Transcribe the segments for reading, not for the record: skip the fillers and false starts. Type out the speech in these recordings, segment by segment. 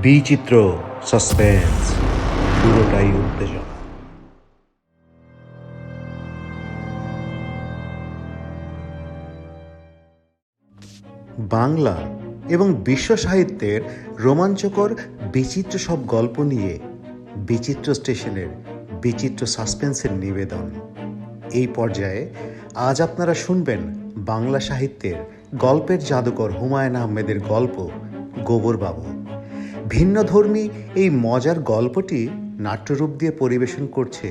বিচিত্র সাসপেন্স, পুরোটাই উত্তেজনা। বাংলা এবং বিশ্ব সাহিত্যের রোমাঞ্চকর বিচিত্র সব গল্প নিয়ে বিচিত্র স্টেশনের বিচিত্র সাসপেন্সের নিবেদন। এই পর্যায়ে আজ আপনারা শুনবেন বাংলা সাহিত্যের গল্পের জাদুকর হুমায়ুন আহমেদের গল্প গোবরবাবু। ভিন্নধর্মী এই মজার গল্পটি নাট্যরূপ দিয়ে পরিবেশন করছে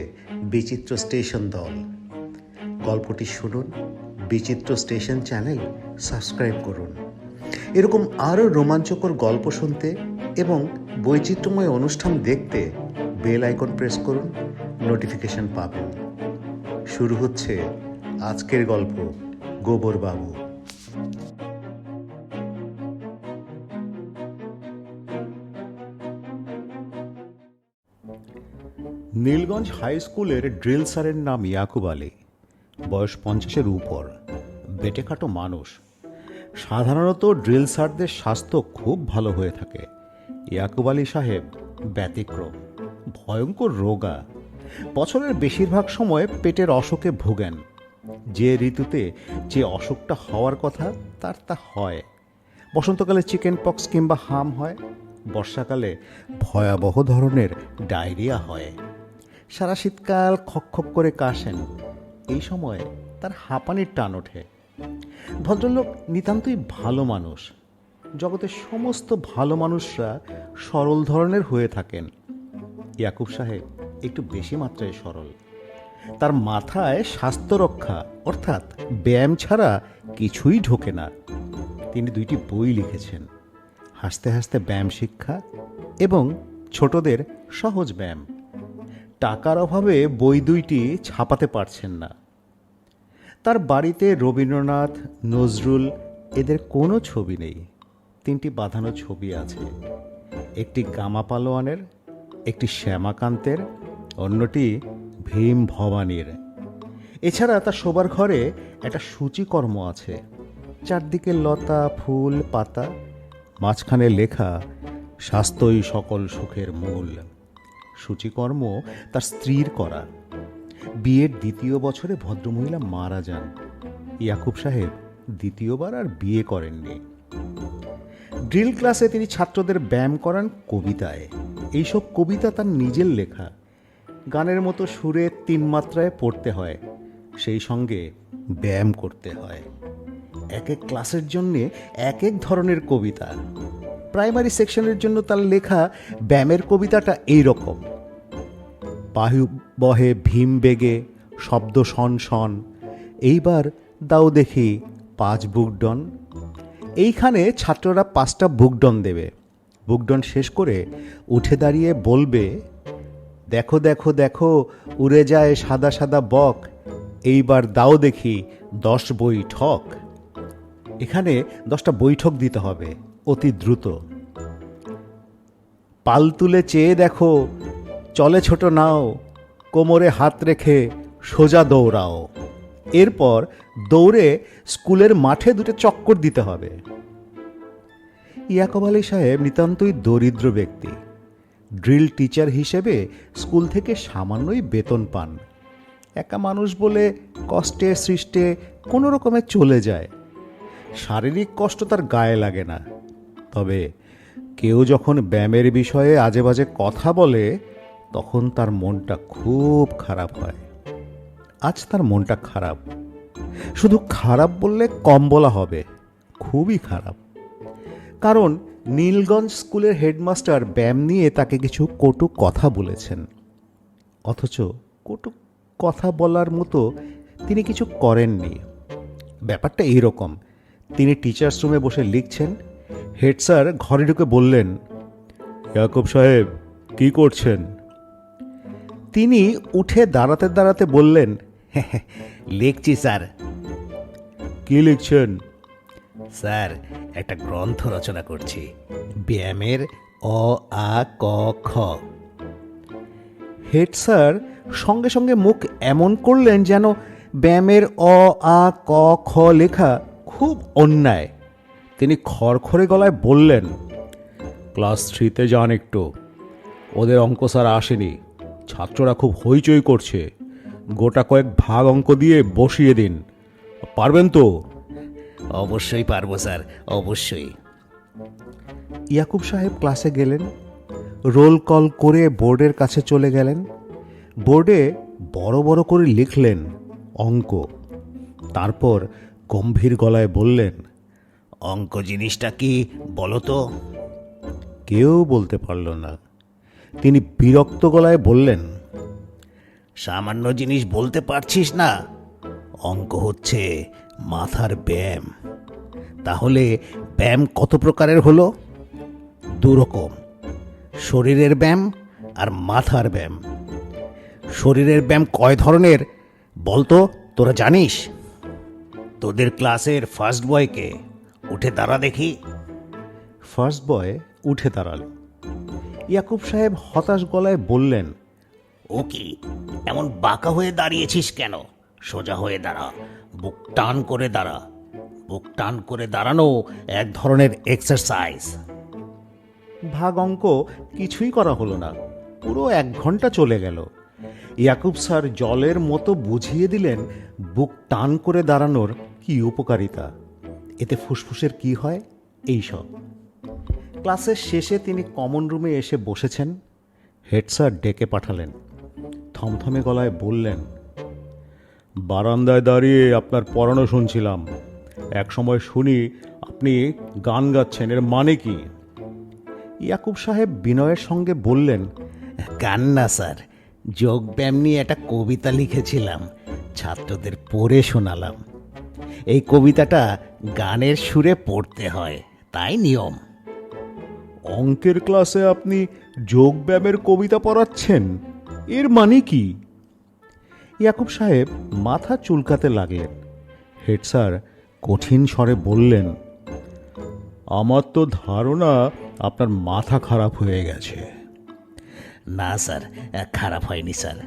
বিচিত্র স্টেশন দল। গল্পটি শুনুন, বিচিত্র স্টেশন চ্যানেল সাবস্ক্রাইব করুন। এরকম আরও রোমাঞ্চকর গল্প শুনতে এবং বৈচিত্র্যময় অনুষ্ঠান দেখতে বেল আইকন প্রেস করুন, নোটিফিকেশন পাবেন। শুরু হচ্ছে আজকের গল্প গোবরবাবু। নীলগঞ্জ হাই স্কুলের ড্রিল স্যারের নাম ইয়াকুব আলী। বয়স 50-এর উপর, বেটেখাটো মানুষ। সাধারণত ড্রিল স্যারদের স্বাস্থ্য খুব ভালো হয়ে থাকে। ইয়াকুব আলী সাহেব ব্যতিক্রম, ভয়ঙ্কর রোগা। বছরের বেশিরভাগ সময় পেটের অসুখে ভোগেন। যে ঋতুতে যে অসুখটা হওয়ার কথা তার তা হয়। বসন্তকালে চিকেন পক্স কিংবা হাম হয়, বর্ষাকালে ভয়াবহ ধরনের ডায়রিয়া হয়। সারা শীতকাল খকখক করে কাশেন। এই সময় তার হাঁপানির টান ওঠে। ভদ্রলোক নিতান্তই ভালো মানুষ। জগতের সমস্ত ভালো মানুষরা সরল ধরনের হয়ে থাকেন। ইয়াকুব সাহেব একটু বেশি মাত্রায় সরল। তার মাথায় স্বাস্থ্য রক্ষা অর্থাৎ ব্যায়াম ছাড়া কিছুই ঢোকে না। তিনি 2টি বই লিখেছেন, হাসতে হাসতে ব্যায়াম শিক্ষা এবং ছোটদের সহজ ব্যায়াম। টাকার অভাবে বই 2টি ছাপাতে পারছেন না। তার বাড়িতে রবীন্দ্রনাথ, নজরুল এদের কোনো ছবি নেই। 3টি বাঁধানো ছবি আছে, একটি গামা পালোয়ানের, একটি শ্যামাকান্তের, অন্যটি ভীম ভবানীর। এছাড়া তার শোবার ঘরে একটা সূচিকর্ম আছে, চারদিকে লতা ফুল পাতা, মাঝখানে লেখা স্বাস্থ্যই সকল সুখের মূল। সূচিকর্ম তার স্ত্রীর করা। বিয়ের 2য় বছরে ভদ্রমহিলা মারা যান। ইয়াকুব সাহেব 2য়বার আর বিয়ে করেননি। ড্রিল ক্লাসে তিনি ছাত্রদের ব্যায়াম করান কবিতায়। এইসব কবিতা তার নিজের লেখা। গানের মতো সুরে 3 মাত্রায় পড়তে হয়, সেই সঙ্গে ব্যায়াম করতে হয়। এক এক ক্লাসের জন্যে এক এক ধরনের কবিতা। প্রাইমারি সেকশনের জন্য তার লেখা ব্যায়ামের কবিতাটা এই রকম: বায়ু বহে ভীম বেগে, শব্দ শন শন, এইবার দাও দেখি 5 বুকডন। এইখানে ছাত্ররা 5টা বুকডন দেবে। বুকডন শেষ করে উঠে দাঁড়িয়ে বলবে, দেখো দেখো দেখো উড়ে যায় সাদা সাদা বক, এইবার দাও দেখি 10 বৈঠক। এখানে 10টা বৈঠক দিতে হবে অতি দ্রুত। পাল তুলে চেয়ে দেখো, চলে ছোট নাও, কোমরে হাত রেখে সোজা দৌড়াও। এরপর দৌড়ে স্কুলের মাঠে 2টা চক্কর দিতে হবে। ইয়াকুব আলী সাহেব নিতান্তই দরিদ্র ব্যক্তি। ড্রিল টিচার হিসেবে স্কুল থেকে সামান্যই বেতন পান। একা মানুষ বলে কষ্টে সৃষ্টে কোনো রকমে চলে যায়। শারীরিক কষ্ট তার গায়ে লাগে না। তবে কেউ যখন ব্যায়ামের বিষয়ে আজে বাজে কথা বলে তখন তার মনটা খুব খারাপ হয়। আজ তার মনটা খারাপ। শুধু খারাপ বললে কম বলা হবে, খুবই খারাপ। কারণ নীলগঞ্জ স্কুলের হেডমাস্টার ব্যায়াম নিয়ে তাকে কিছু কটু কথা বলেছেন। অথচ কটু কথা বলার মতো তিনি কিছু করেননি। ব্যাপারটা এইরকম: তিনি টিচার্স রুমে বসে লিখছেন। হেড স্যার ঘরে ঢুকে বললেন, ইয়াকুব সাহেব কি করছেন? তিনি উঠে দাঁড়াতে দাঁড়াতে বললেন, লিখছি স্যার। কি লিখছেন? স্যার, একটা গ্রন্থ রচনা করছি, ব্যায়ামের অ আ ক খ। হেড স্যার সঙ্গে সঙ্গে মুখ এমন করলেন যেন ব্যায়ামের অ আ ক খ লেখা খুব অন্যায়। তিনি খড়খড়ে গলায় বললেন, ক্লাস 3-তে যান একটু। ওদের অঙ্ক স্যার আসেনি, ছাত্ররা খুব হইচই করছে। গোটা কয়েক ভাগ অঙ্ক দিয়ে বসিয়ে দিন, পারবেন তো? অবশ্যই পারবো স্যার, অবশ্যই। ইয়াকুব সাহেব ক্লাসে গেলেন, রোল কল করে বোর্ডের কাছে চলে গেলেন। বোর্ডে বড় বড় করে লিখলেন অঙ্ক। তারপর গম্ভীর গলায় বললেন, অঙ্ক জিনিসটা কি বলো তো? কেউ বলতে পারল না। তিনি বিরক্ত গলায় বললেন, সামান্য জিনিস বলতে পারছিস না? অঙ্ক হচ্ছে মাথার ব্যায়াম। তাহলে ব্যায়াম কত প্রকারের হলো? 2 রকম, শরীরের ব্যায়াম আর মাথার ব্যায়াম। শরীরের ব্যায়াম কয় ধরনের বলতো, তোরা জানিস? তোদের ক্লাসের ফার্স্ট বয়কে উঠে দাঁড়া দেখি। ফার্স্ট বয় উঠে দাঁড়াল। ইয়াকুব সাহেব হতাশ গলায় বললেন, ও কি, এমন বাঁকা হয়ে দাঁড়িয়েছিস কেন? সোজা হয়ে দাঁড়া, বুক টান করে দাঁড়া। বুক টান করে দাঁড়ানো এক ধরনের এক্সারসাইজ। ভাগ অঙ্ক কিছুই করা হলো না। পুরো 1 ঘন্টা চলে গেল। ইয়াকুব স্যার জলের মতো বুঝিয়ে দিলেন বুক টান করে দাঁড়ানোর কি উপকারিতা, এতে ফুসফুসের কি হয়, এই সব। ক্লাসের শেষে তিনি কমন রুমে এসে বসেছেন। হেড স্যার ডেকে পাঠালেন। থমথমে গলায় বললেন, বারান্দায় দাঁড়িয়ে আপনার পড়ানো শুনছিলাম। এক সময় শুনি আপনি গান গাচ্ছেন, এর মানে কি? ইয়াকুব সাহেব বিনয়ের সঙ্গে বললেন, গান না স্যার, যোগব্যায়াম নিয়ে একটা কবিতা লিখেছিলাম, ছাত্রদের পড়ে শোনালাম। এই কবিতাটা গানের সুরে পড়তে হয়, তাই নিয়ম। অঙ্কের ক্লাসে আপনি যোগব্যায়ামের কবিতা পড়াচ্ছেন, এর মানে কি? ইয়াকুব সাহেব মাথা চুলকাতে লাগলেন। হেড স্যার কঠিন স্বরে বললেন, আমার তো ধারণা আপনার মাথা খারাপ হয়ে গেছে। না স্যার, খারাপ হয়নি স্যার।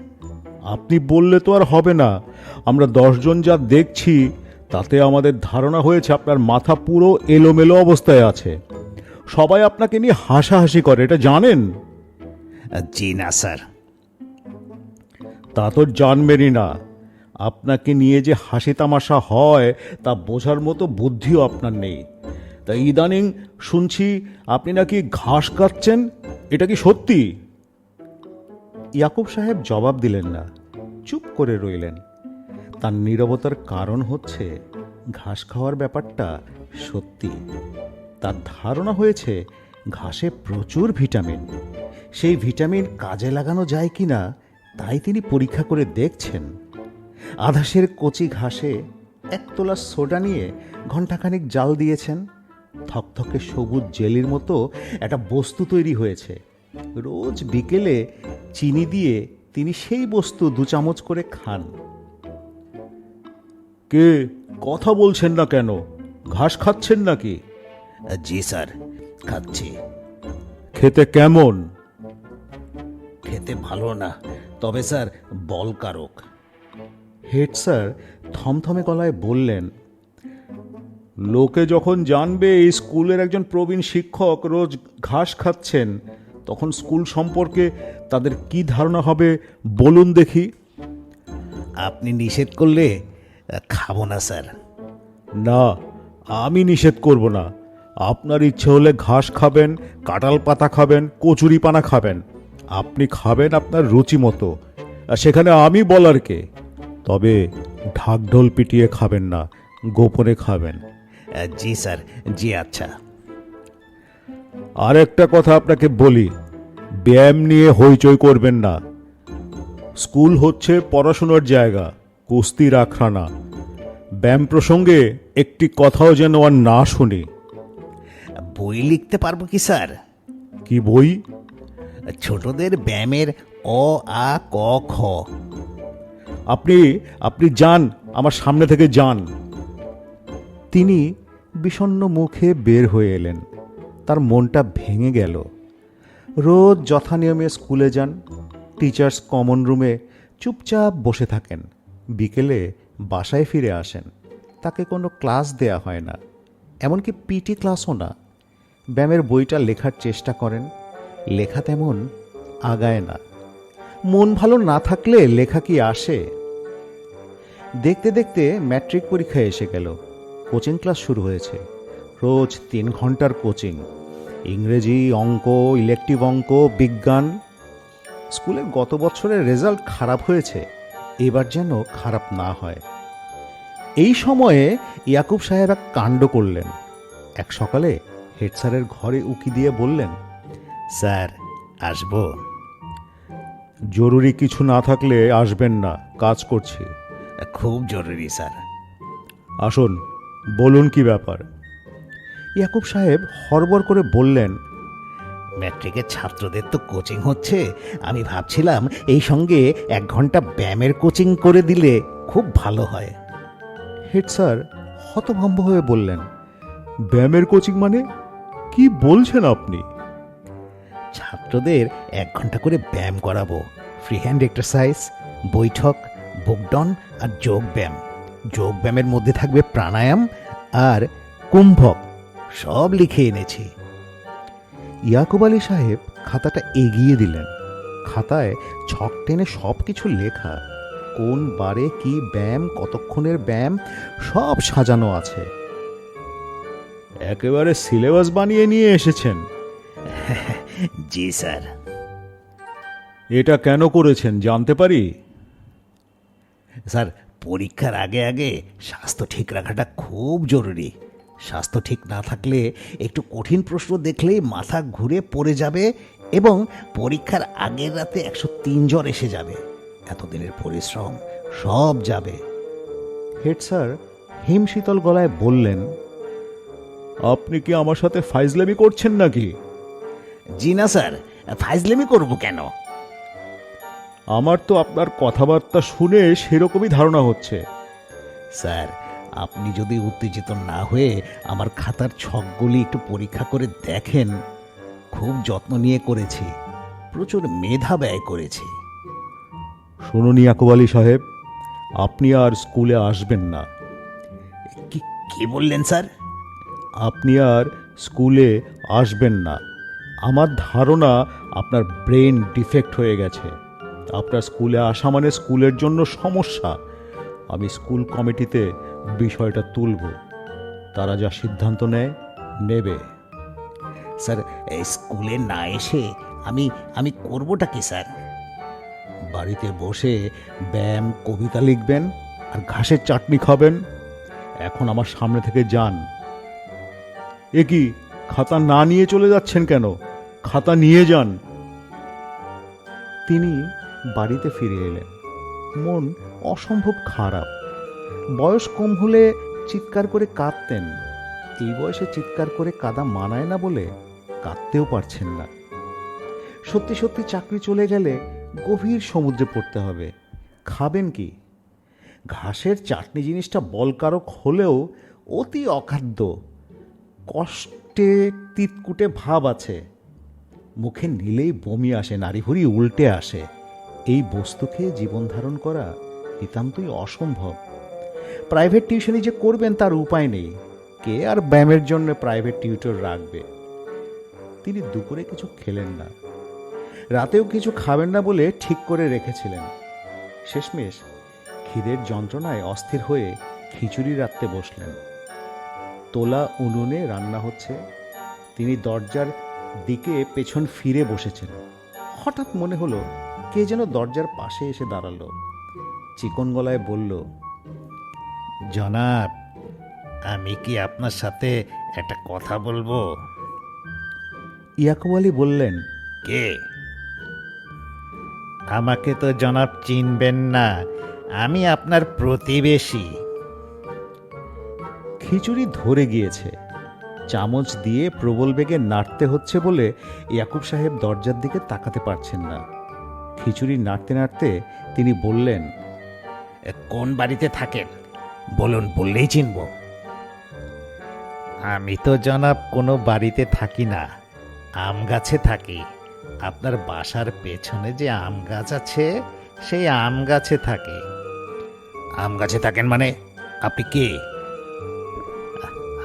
আপনি বললে তো আর হবে না। আমরা 10 জন যা দেখছি তাতে আমাদের ধারণা হয়েছে আপনার মাথা পুরো এলোমেলো অবস্থায় আছে। সবাই আপনাকে নিয়ে হাসাহাসি করে, এটা জানেন? জি না স্যার। তা তো জানবেনই না। আপনাকে নিয়ে যে হাসি তামাশা হয় তা বোঝার মতো বুদ্ধিও আপনার নেই। তাই ইদানিং শুনছি আপনি নাকি ঘাস কাটছেন, এটা কি সত্যি? ইয়াকুব সাহেব জবাব দিলেন না, চুপ করে রইলেন। তার নীরবতার কারণ হচ্ছে ঘাস খাওয়ার ব্যাপারটা সত্যি। তার ধারণা হয়েছে ঘাসে প্রচুর ভিটামিন। সেই ভিটামিন কাজে লাগানো যায় কিনা তাই তিনি পরীক্ষা করে দেখছেন। আধাশের কচি ঘাসে 1 তোলা সোডা নিয়ে ঘণ্টাখানিক জাল দিয়েছেন। থকথকে সবুজ জেলির মতো একটা বস্তু তৈরি হয়েছে। রোজ বিকেলে চিনি দিয়ে তিনি সেই বস্তু 2 চামচ করে খান। কে কথা বলছেন না কেন? ঘাস খাচ্ছেন নাকি? জি স্যার, খাচ্ছি। খেতে কেমন? খেতে ভালো না, তবে স্যার বলকারক। হেড স্যার থমথমে গলায় বললেন, লোকে যখন জানবে এই স্কুলের একজন প্রবীণ শিক্ষক রোজ ঘাস খাচ্ছেন, তখন স্কুল সম্পর্কে তাদের কি ধারণা হবে বলুন দেখি। আপনি নিষেধ করলে খাবো না স্যার। না, আমি নিষেধ করব না। আপনার ইচ্ছে হলে ঘাস খাবেন, কাঁঠাল পাতা খাবেন, কচুরি পানা খাবেন। আপনি খাবেন আপনার রুচি মতো, আর সেখানে আমি বলার কে? তবে ঢাকঢোল পিটিয়ে খাবেন না, গোপনে খাবেন। জি স্যার, জি। আচ্ছা। আর একটা কথা আপনাকে বলি, ব্যায়াম নিয়ে হইচই করবেন না। স্কুল হচ্ছে পড়াশোনার জায়গা, কুস্তির আখড়া। ব্যায়াম প্রসঙ্গে একটি কথাও যেন আর না শুনি। বই লিখতে পারবো কি স্যার? কি বই? ছোটদের ব্যায়ামের অ আ ক খ। আপনি যান, আমার সামনে থেকে যান। তিনি বিষণ্ণ মুখে বের হয়ে এলেন। তার মনটা ভেঙে গেল। রোজ যথানিয়মে স্কুলে যান, টিচার্স কমন রুমে চুপচাপ বসে থাকেন। বিকেলে বাসায় ফিরে আসেন। তাকে কোনো ক্লাস দেয়া হয় না, এমনকি পিটি ক্লাসও না। ব্যায়ামের বইটা লেখার চেষ্টা করেন, লেখা তেমন আগায় না। মন ভালো না থাকলে লেখা কি আসে? দেখতে দেখতে ম্যাট্রিক পরীক্ষা এসে গেল। কোচিং ক্লাস শুরু হয়েছে। রোজ 3 ঘন্টার কোচিং, ইংরেজি, অঙ্ক, ইলেকটিভ অঙ্ক, বিজ্ঞান। স্কুলের গত বছরের রেজাল্ট খারাপ হয়েছে, এবার যেন খারাপ না হয়। এই সময়ে ইয়াকুব সাহেব এক কাণ্ড করলেন। এক সকালে হেড স্যারের ঘরে উকি দিয়ে বললেন, স্যার, আসবো? জরুরি কিছু না থাকলে আসবেন না, কাজ করছি। খুব জরুরি স্যার। আসুন, বলুন কি ব্যাপার। ইয়াকুব সাহেব হড়বড় করে বললেন, ম্যাট্রিকের ছাত্রদের তো কোচিং হচ্ছে, আমি ভাবছিলাম এই সঙ্গে 1 ঘন্টা ব্যায়ামের কোচিং করে দিলে খুব ভালো হয়। হেড স্যার হতভম্ব হয়ে বললেন, ব্যায়ামের কোচিং মানে? কি বলছেন আপনি? ছাত্রদের 1 ঘন্টা করে ব্যায়াম করাবো, ফ্রি হ্যান্ড এক্সারসাইজ, বৈঠক, বুকডন আর যোগ ব্যায়াম। যোগ ব্যায়ামের মধ্যে থাকবে প্রাণায়াম আর কুম্ভক, সব লিখে এনেছি। ইয়াকুব আলী সাহেব খাতাটা এগিয়ে দিলেন। খাতায় ছক টেনে সব কিছু লেখা, কোন বারে কি ব্যায়াম, কতক্ষণের ব্যায়াম, সব সাজানো আছে। একেবারে সিলেবাস বানিয়ে নিয়ে এসেছেন। জি স্যার। এটা কেন করেছেন জানতে পারি? স্যার, পরীক্ষার আগে আগে স্বাস্থ্য ঠিক রাখাটা খুব জরুরি। স্বাস্থ্য ঠিক না থাকলে একটু কঠিন প্রশ্ন দেখলেই মাথা ঘুরে পড়ে যাবে এবং পরীক্ষার আগের রাতে 103 জ্বর এসে যাবে। এতদিনের পরিশ্রম সব যাবে। হেড স্যার হিমশীতল গলায় বললেন, আপনি কি আমার সাথে ফাইজলামি করছেন নাকি? জি না স্যার, ফাইজলামি করব কেন? আমার তো আপনার কথাবার্তা শুনে সেরকমই ধারণা হচ্ছে। স্যার, আপনি যদি উত্তেজিত না হয়ে আমার খাতার ছকগুলি একটু পরীক্ষা করে দেখেন। খুব যত্ন নিয়ে করেছি, প্রচুর মেধা ব্যয় করেছি। শুনুন ইয়াকুব আলী সাহেব, আপনি আর স্কুলে আসবেন না। কি বললেন স্যার? আপনি আর স্কুলে আসবেন না। আমার ধারণা আপনার ব্রেন ডিফেক্ট হয়ে গেছে। আপনার স্কুলে আসা মানে স্কুলের জন্য সমস্যা। আমি স্কুল কমিটিতে বিষয়টা তুলব, তারা যা সিদ্ধান্ত নেবে। স্যার, এই স্কুলে না এসে আমি করবোটা কি স্যার? বাড়িতে বসে ব্যায়াম, কবিতা লিখবেন আর ঘাসের চাটনি খাবেন। এখন আমার সামনে থেকে যান। এ কি, খাতা না নিয়ে চলে যাচ্ছেন কেন? খাতা নিয়ে যান। তিনি বাড়িতে ফিরে এলেন। মন অসম্ভব খারাপ। বয়স কম হলে চিৎকার করে কাঁদতেন। এই বয়সে চিৎকার করে কাঁদা মানায় না বলে কাঁদতেও পারছেন না। সত্যি সত্যি চাকরি চলে গেলে গভীর সমুদ্রে পড়তে হবে। খাবেন কি? ঘাসের চাটনি জিনিসটা বলকারক হলেও অতি অখাদ্য। কষ্টে তিতকুটে ভাব আছে। মুখে নিলেই বমি আসে, নাড়িভুড়ি উল্টে আসে। এই বস্তু খেয়ে জীবন ধারণ করা নিতান্তই অসম্ভব। প্রাইভেট টিউশনি যে করবেন তার উপায় নেই। কে আর ব্যায়ামের জন্য প্রাইভেট টিউটর রাখবে? তিনি দুপুরে কিছু খেলেন না, রাতেও কিছু খাবেন না বলে ঠিক করে রেখেছিলেন। শেষমেশ খিদের যন্ত্রণায় অস্থির হয়ে খিচুড়ি রাঁধতে বসলেন। তোলা উনুনে রান্না হচ্ছে। তিনি দরজার দিকে পেছন ফিরে বসেছেন। হঠাৎ মনে হলো কে যেন দরজার পাশে এসে দাঁড়ালো। চিকন গলায় বলল, জনাব, আমি কি আপনার সাথে একটা কথা বলবো? ইয়াকুব আলী বললেন, কে? আমাকে তো জনাব চিনবেন না, আমি আপনার প্রতিবেশী। খিচুড়ি ধরে গিয়েছে। চামচ দিয়ে প্রবল বেগে নাড়তে হচ্ছে বলে ইয়াকুব সাহেব দরজার দিকে তাকাতে পারছেন না। খিচুড়ি নাড়তে নাড়তে তিনি বললেন, কোন বাড়িতে থাকেন বলুন, বললেই চিনব। আমি তো জনাব কোনো বাড়িতে থাকি না, আম গাছে থাকি। আপনার বাসার পেছনে যে আম গাছ আছে সেই আম গাছে থাকি। আম গাছে থাকেন মানে? আপনি কে?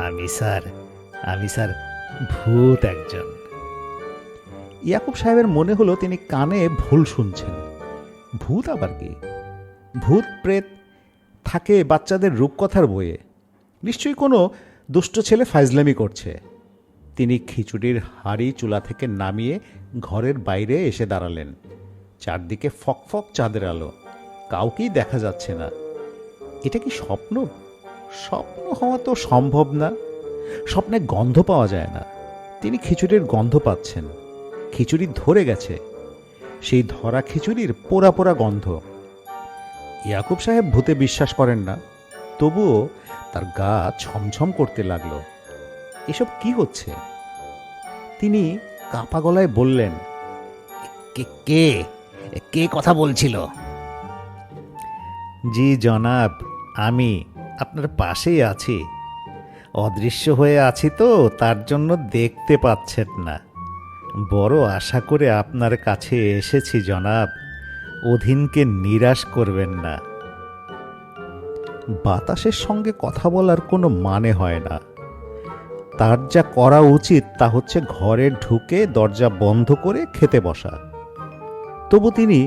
আমি স্যার ভূত একজন। ইয়াকুব সাহেবের মনে হলো তিনি কানে ভুল শুনছেন। ভূত আবার কি? ভূত প্রেত থাকে বাচ্চাদের রূপকথার বইয়ে। নিশ্চয়ই কোনো দুষ্ট ছেলে ফাইজলামি করছে। তিনি খিচুড়ির হাঁড়ি চুলা থেকে নামিয়ে ঘরের বাইরে এসে দাঁড়ালেন। চারদিকে ফকফক চাঁদের আলো, কাউকেই দেখা যাচ্ছে না। এটা কি স্বপ্ন? স্বপ্ন হওয়া তো সম্ভব না। স্বপ্নে গন্ধ পাওয়া যায় না। তিনি খিচুড়ির গন্ধ পাচ্ছেন। খিচুড়ি ধরে গেছে, সেই ধরা খিচুড়ির পোড়া পোড়া গন্ধ। ইয়াকুব সাহেব ভূতে বিশ্বাস করেন না, তবুও তার গা ছমছম করতে লাগলো। এসব কি হচ্ছে? তিনি কাঁপা গলায় বললেন, কে কে কে কথা বলছিল? জি জনাব, আমি আপনার পাশেই আছি। অদৃশ্য হয়ে আছি তো, তার জন্য দেখতে পাচ্ছেন না। বড় আশা করে আপনার কাছে এসেছি জনাব, অধীনকে নিরাশ করবেন না। বাতাসের সঙ্গে কথা বলার কোনো মানে হয় না। তার যা করা উচিত তা হচ্ছে ঘরে ঢুকে দরজা বন্ধ করে খেতে বসা। তবু তিনি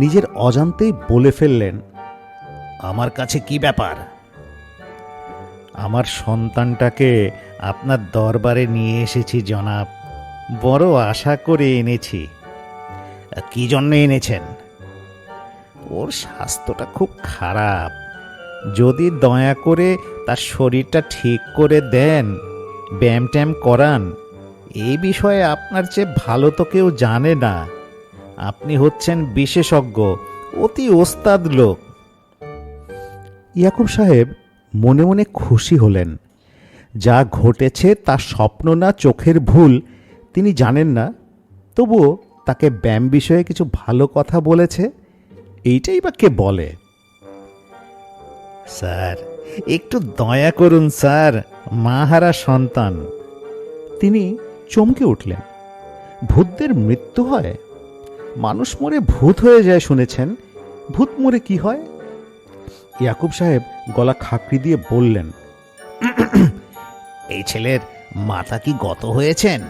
নিজের অজান্তেই বলে ফেললেন, আমার কাছে কি ব্যাপার? আমার সন্তানটাকে আপনার দরবারে নিয়ে এসেছি জনাব, বড় আশা করে এনেছি। কি জন্য এনেছেন? ওর স্বাস্থ্যটা খুব খারাপ। যদি দয়া করে তার শরীরটা ঠিক করে দেন, ব্যায়াম ট্যাম করান। এই বিষয়ে আপনার চেয়ে ভালো তো কেউ জানে না। আপনি হচ্ছেন বিশেষজ্ঞ, অতি ওস্তাদ লোক। ইয়াকুব সাহেব মনে মনে খুশি হলেন। যা ঘটেছে তা স্বপ্ন না চোখের ভুল তিনি জানেন না, তবুও তাকে ব্যায়াম বিষয়ে কিছু ভালো কথা বলেছে। এইটাই বা কে বলে? স্যার, একটু দয়া করুন স্যার, মাহারা সন্তান। তিনি চমকে উঠলেন। ভূতদের মৃত্যু হয়? মানুষ মরে ভূত হয়ে যায় শুনেছেন, ভূত মরে কি হয়? ইয়াকুব সাহেব গলা খাকড়ি দিয়ে বললেন, এই ছেলের মাথা কি গত হয়েছেন?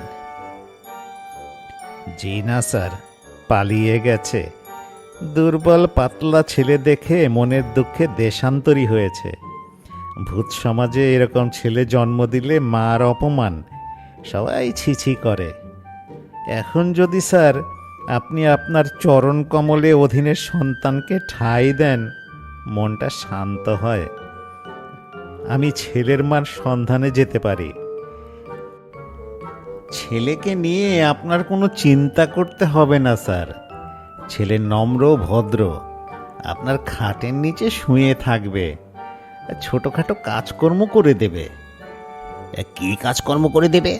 জি না স্যার, পালিয়ে গেছে। দুর্বল পাতলা ছেলে দেখে মনের দুঃখে দেশান্তরী হয়েছে। ভূত সমাজে এরকম ছেলে জন্ম দিলে মার অপমান, সবাই ছিছি করে। এখন যদি স্যার আপনি আপনার চরণ কমলে অধীনের সন্তানকে ঠাঁই দেন, মনটা শান্ত হয়। আমি ছেলের মার সন্ধানে যেতে পারি। ছেলেকে নিয়ে আপনার কোনো চিন্তা করতে হবে না স্যার। ছেলে নম্র ভদ্র, আপনার খাটের নিচে শুয়ে থাকবে, ছোটখাটো কাজকর্ম করে দেবে। কি কাজকর্ম করে দেবে?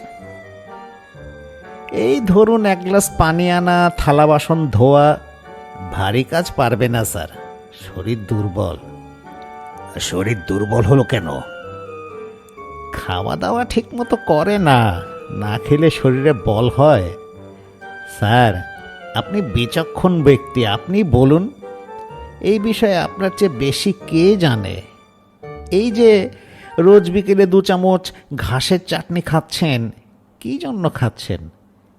এই ধরুন, এক গ্লাস পানি আনা, থালা বাসন ধোয়া। ভারী কাজ পারবে না স্যার, শরীর দুর্বল। শরীর দুর্বল হলো কেন? খাওয়া দাওয়া ঠিক মতো করে না, না খেলে শরীরে বল হয়। স্যার, আপনি বিচক্ষণ ব্যক্তি, আপনি বলুন, এই বিষয়ে আপনার চেয়ে বেশি কে জানে? এই যে রোজ বিকেলে 2 চামচ ঘাসের চাটনি খাচ্ছেন, কি জন্য খাচ্ছেন?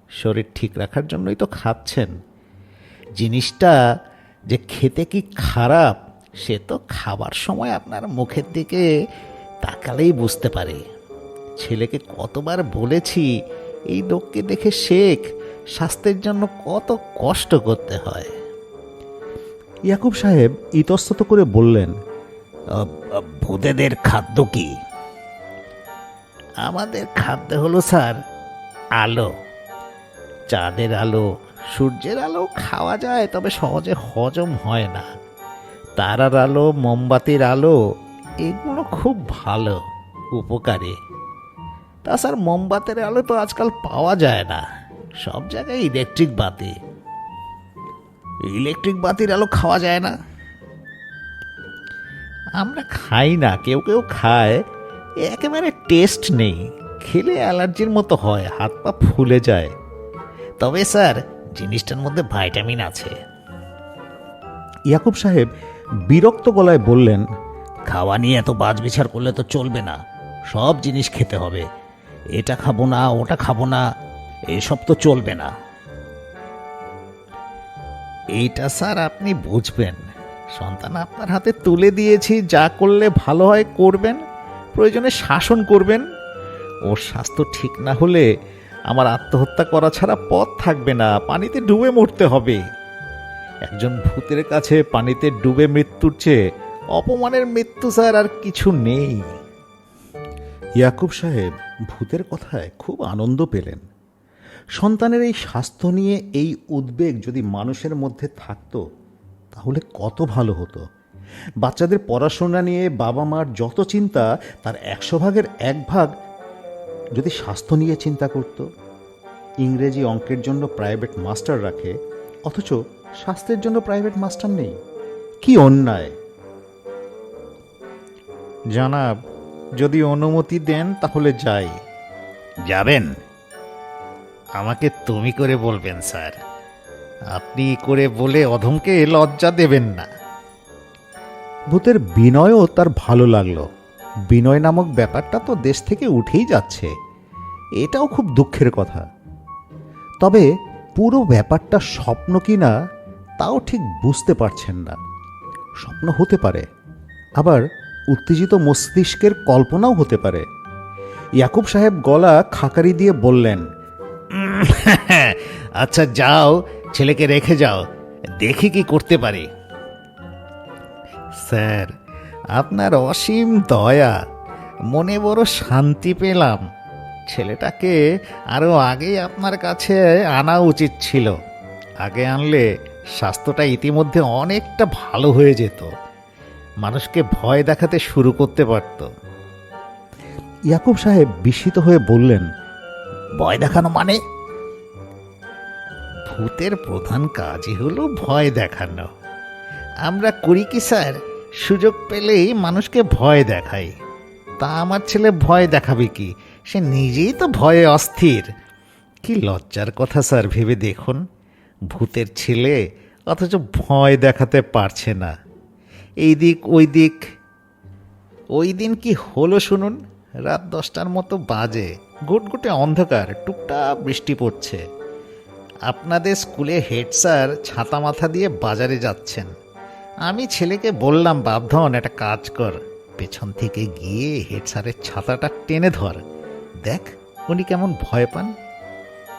শরীর ঠিক রাখার জন্যই তো খাচ্ছেন। জিনিসটা যে খেতে কি খারাপ, সে তো খাবার সময় আপনার মুখের দিকে তাকালেই বুঝতে পারে। ছেলেকে কতবার বলেছি, এই লোককে দেখে শেখ, স্বাস্থ্যের জন্য কত কষ্ট করতে হয়। ইয়াকুব সাহেব ইতস্তত করে বললেন, ভূতেদের খাদ্য কি? আমাদের খাদ্য হলো স্যার আলো। চাঁদের আলো, সূর্যের আলো খাওয়া যায়, তবে সহজে হজম হয় না। তারার আলো, মোমবাতির আলো, এগুলো খুব ভালো, উপকারী। তা স্যার, মোমবাতির আলো তো আজকাল পাওয়া যায় না, সব জায়গায় ইলেকট্রিক বাতি। ইলেকট্রিক বাতির আলো খাওয়া যায় না? আমরা খাই না, কেউ কেউ খায়, একেবারে টেস্ট নেই, খেলে অ্যালার্জির মতো হয়, হাত পা ফুলে যায়। তবে স্যার, জিনিসটার মধ্যে ভাইটামিন আছে। ইয়াকুব সাহেব বিরক্ত গলায় বললেন, খাওয়া নিয়ে এত বাজবিচার করলে তো চলবে না, সব জিনিস খেতে হবে। এটা খাবো না, ওটা খাবো না, এসব তো চলবে না। এইটা স্যার আপনি বুঝবেন, সন্তান আপনার হাতে তুলে দিয়েছি, যা করলে ভালো হয় করবেন, প্রয়োজনে শাসন করবেন। ওর স্বাস্থ্য ঠিক না হলে আমার আত্মহত্যা করা ছাড়া পথ থাকবে না, পানিতে ডুবে মরতে হবে। একজন ভূতের কাছে পানিতে ডুবে মৃত্যুর চেয়ে অপমানের মৃত্যু স্যার আর কিছু নেই। ইয়াকুব সাহেব ভূতের কথায় খুব আনন্দ পেলেন। সন্তানের এই স্বাস্থ্য নিয়ে এই উদ্বেগ যদি মানুষের মধ্যে থাকতো তাহলে কত ভালো হতো। বাচ্চাদের পড়াশোনা নিয়ে বাবা মার যত চিন্তা তার 100 ভাগের 1 ভাগ যদি স্বাস্থ্য নিয়ে চিন্তা করত। ইংরেজি অঙ্কের জন্য প্রাইভেট মাস্টার রাখে, অথচ স্বাস্থ্যের জন্য প্রাইভেট মাস্টার নেই। কি অন্যায়! জনাব, যদি অনুমতি দেন তাহলে যাই। যাবেন? আমাকে তুমি করে বলবেন স্যার, আপনি করে বলে অধমকে লজ্জা দেবেন না। ভূতের বিনয়ও তার ভালো লাগলো। বিনয় নামক ব্যাপারটা তো দেশ থেকে উঠেই যাচ্ছে, এটাও খুব দুঃখের কথা। তবে পুরো ব্যাপারটা স্বপ্ন কিনা তাও ঠিক বুঝতে পারছেন না। স্বপ্ন হতে পারে, আবার উত্তেজিত মস্তিষ্কের কল্পনাও হতে পারে। ইয়াকুব সাহেব গলা খাকারি দিয়ে বললেন, আচ্ছা যাও, ছেলেকে রেখে যাও, দেখি কি করতে পারি। স্যার, আপনার অসীম দয়া, মনে বড় শান্তি পেলাম। ছেলেটাকে আরও আগেই আপনার কাছে আনা উচিত ছিল। আগে আনলে স্বাস্থ্যটা ইতিমধ্যে অনেকটা ভালো হয়ে যেত, মানুষকে ভয় দেখাতে শুরু করতে পারত। ইয়াকুব সাহেব বিস্মিত হয়ে বললেন, ভয় দেখানো মানে? ভূতের প্রধান কাজই হলো ভয় দেখানো। আমরা করি কি স্যার, সুযোগ পেলেই মানুষকে ভয় দেখাই। তা আমার ছেলে ভয় দেখাবে কি? সে নিজেই তো ভয়ে অস্থির। কি লজ্জার কথা স্যার, ভেবে দেখুন, ভূতের ছেলে অথচ ভয় দেখাতে পারছে না। এই দিক ওই দিক। ওই দিন কি হলো শুনুন। রাত 10টার মতো বাজে, গুটগুটে অন্ধকার, টুকটাক বৃষ্টি পড়ছে। আপনাদের স্কুলে হেড স্যার ছাতা মাথা দিয়ে বাজারে যাচ্ছেন। আমি ছেলেকে বললাম, বাপধন একটা কাজ কর, পেছন থেকে গিয়ে হেড স্যারের ছাতাটা টেনে ধর, দেখ উনি কেমন ভয় পান।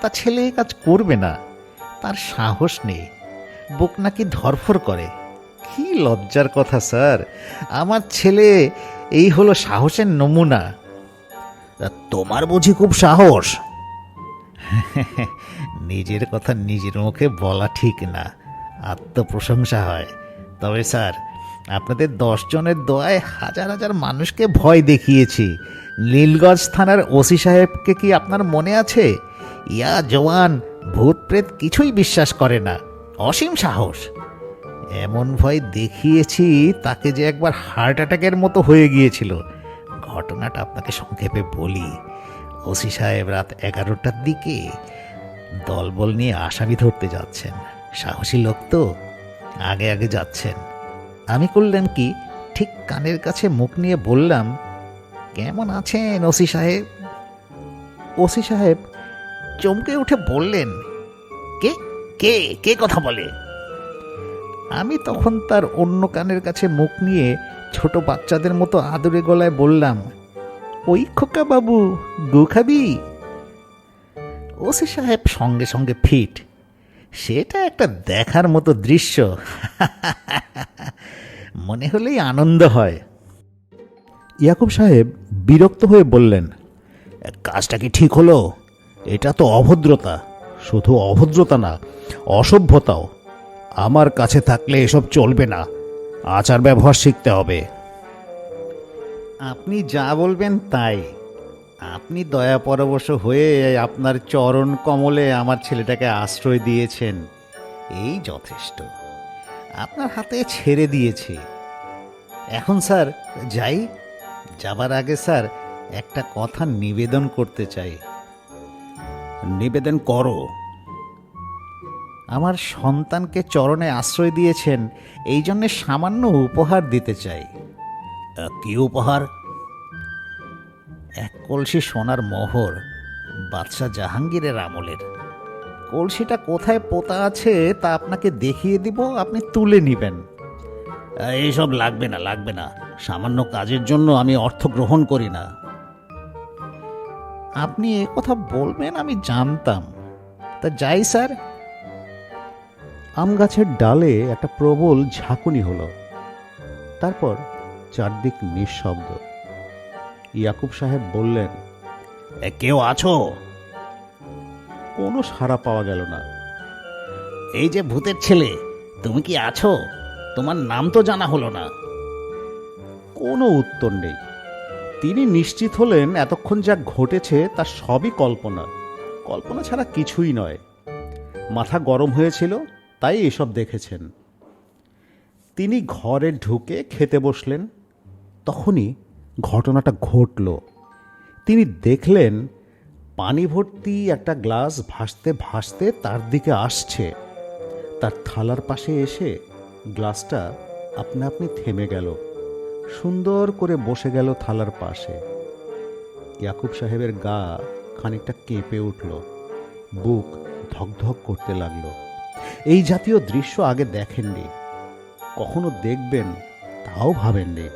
তা ছেলে এই কাজ করবে না, তার সাহস নেই, বুক নাকি ধরফর করে। কি লজ্জার কথা স্যার, আমার ছেলে এই হলো সাহসের নমুনা। তোমার বুঝি খুব সাহস? নিজের কথা নিজের মুখে বলা ঠিক না, আত্মপ্রশংসা হয়। তবে স্যার, আপনাদের 10 জনের দোয়ায় হাজার হাজার মানুষকে ভয় দেখিয়েছি। নীলগঞ্জ থানার ওসি সাহেবকে কি আপনার মনে আছে? ইয়া জওয়ান, ভূত প্রেত কিছুই বিশ্বাস করে না, অসীম সাহস। এমন ভয় দেখিয়েছি তাকে যে একবার হার্ট অ্যাটাকের মতো হয়ে গিয়েছিল। ঘটনাটা আপনাকে সংক্ষেপে বলি। ওসি সাহেব রাত 11টার দিকে দলবল নিয়ে আসামি ধরতে যাচ্ছেন। সাহসী লোক তো, আগে আগে যাচ্ছেন। আমি করলাম কি, ঠিক কানের কাছে মুখ নিয়ে বললাম, কেমন আছেন ওসি সাহেব? ওসি সাহেব চমকে উঠে বললেন, কে কে কে কথা বলে? আমি তখন তার অন্য কানের কাছে মুখ নিয়ে ছোট বাচ্চাদের মতো আদরে গলায় বললাম, ওই খোকা বাবু, গু খাবি? ওসি সাহেব সঙ্গে সঙ্গে ফিট। সেটা একটা দেখার মতো দৃশ্য। মনে হলেই আনন্দ হয়। ইয়াকুব সাহেব বিরক্ত হয়ে বললেন, কাজটা কি ঠিক হলো? এটা তো অভদ্রতা, শুধু অভদ্রতা না, অসভ্যতাও। আমার কাছে থাকলে এসব চলবে না, আচার ব্যবহার শিখতে হবে। আপনি যা বলবেন তাই। আপনি দয়া পরবশ হয়ে আপনার চরণ কমলে আমার ছেলেটাকে আশ্রয় দিয়েছেন, এই যথেষ্ট। আপনার হাতে ছেড়ে দিয়েছি। এখন স্যার যাই। যাবার আগে স্যার একটা কথা নিবেদন করতে চাই। নিবেদন করো। আমার সন্তানকে চরণে আশ্রয় দিয়েছেন, এই জন্যে সামান্য উপহার দিতে চাই। কি উপহার? এক কলসি সোনার মোহর, বাদশাহ জাহাঙ্গীরের আমলের। কলসিটা কোথায় পোতা আছে তা আপনাকে দেখিয়ে দিব, আপনি তুলে নেবেন। এইসব লাগবে না, লাগবে না। সামান্য কাজের জন্য আমি অর্থ গ্রহণ করি না। আপনি এ কথা বলবেন আমি জানতাম। তা যাই স্যার। আম গাছের ডালে একটা প্রবল ঝাঁকুনি হলো। তারপর চারদিক নিঃশব্দ। ইয়াকুব সাহেব বললেন, কেউ আছো? কোনো সাড়া পাওয়া গেল না। এই যে ভূতের ছেলে, তুমি কি আছো? তোমার নাম তো জানা হলো না। কোনো উত্তর নেই। তিনি নিশ্চিত হলেন এতক্ষণ যা ঘটেছে তা সবই কল্পনা, কল্পনা ছাড়া কিছুই নয়। মাথা গরম হয়েছিল, তাই এসব দেখেছেন। তিনি ঘরে ঢুকে খেতে বসলেন। তখনই ঘটনাটা ঘটল। তিনি দেখলেন পানি ভর্তি একটা গ্লাস ভাসতে ভাসতে তার দিকে আসছে। তার থালার পাশে এসে গ্লাসটা আপনা আপনি থেমে গেল, সুন্দর করে বসে গেল থালার পাশে। ইয়াকুব সাহেবের গা খানিকটা কেঁপে উঠল, বুক ধকধক করতে লাগলো। এই জাতীয় দৃশ্য আগে দেখেননি, কখনো দেখবেন তাও ভাবেননি।